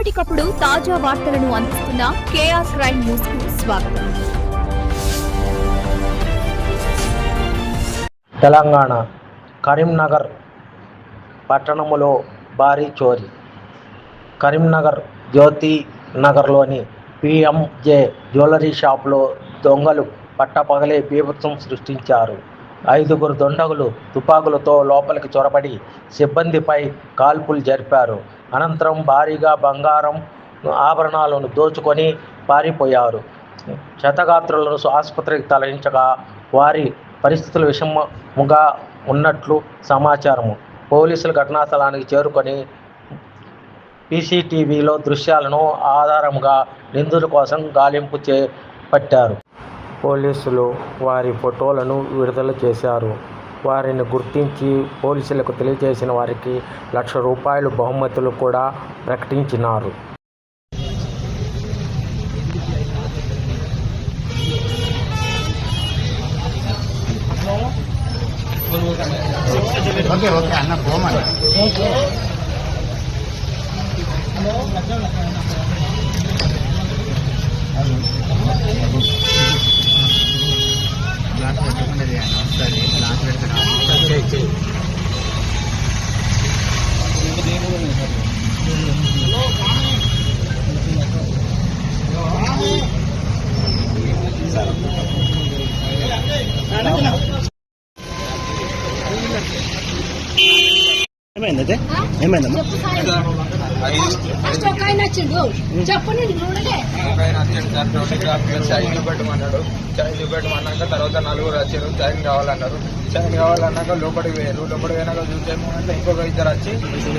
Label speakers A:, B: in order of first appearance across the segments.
A: ఎప్పటికప్పుడు తాజా వార్తలను అందిస్తున్న కేఆర్ క్రైమ్ న్యూస్ కు స్వాగతం.
B: తెలంగాణ కరీంనగర్ పట్టణంలో భారీ చోరీ. కరీంనగర్ జ్యోతి నగర్లోని PMJ జ్యువెలరీ షాపులో దొంగలు పట్టపగలే బీభత్సం సృష్టించారు. 5 దుండగులు తుపాకులతో లోపలికి చొరబడి సిబ్బందిపై కాల్పులు జరిపారు. అనంతరం భారీగా బంగారం ఆభరణాలను దోచుకొని పారిపోయారు. క్షతగాత్రులను ఆసుపత్రికి తరలించగా వారి పరిస్థితులు విషమంగా ఉన్నట్లు సమాచారం. పోలీసులు ఘటనా స్థలానికి చేరుకొని CCTVలో దృశ్యాలను ఆధారంగా నిందితుల కోసం గాలింపు చేపట్టారు. పోలీసులు వారి ఫోటోలను విడుదల చేశారు. వారిని గుర్తించి పోలీసులకు తెలియజేసిన వారికి ₹1,00,000 బహుమతులు కూడా ప్రకటించినారు.
C: ఏమైందమ్మా? ఫస్ట్ ఒక ఆయన వచ్చిండు, చెప్పండి.
D: చైన్ చూపెట్టమన్నాడు. చైన్ చూపెట్టమన్నాక తర్వాత 4 వచ్చారు. చైన్ కావాలన్నాక లోపలికి పోయారు. లోపలికి పోయినాక చూసేమో అంటే ఇంకొక 2 వచ్చి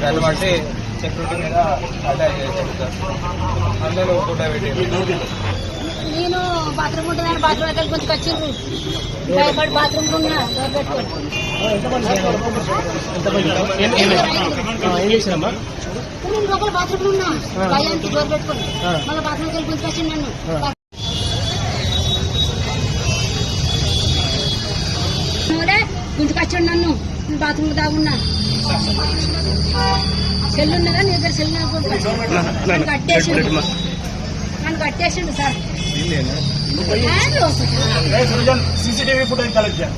D: దాన్ని బట్టి సెక్యూరిటీ మీద అటాక్ చేశారు సార్. అందరూ ఫోటో పెట్టి
C: నేను బాత్రూమ్ ఉంటుందని బాత్రూమ్ దగ్గర కొంచెం వచ్చిండ్రు. భయపడి బాత్రూమ్ ఉన్నా నేను లోపల బాత్రూమ్ ఉన్నా భయానికి డోర్ పెట్టుకుని మళ్ళీ బాత్రూమ్ దగ్గర కొంచెం వచ్చింది నన్ను. గుంజుకొచ్చాడు నన్ను. బాత్రూమ్ దాగున్నా. సెల్ ఉన్నదా నీ దగ్గర? సెల్ నన్ను కట్టేసిండు సార్.
E: CCTV ఫుటేజ్ కలెక్ట్ చేయాలి.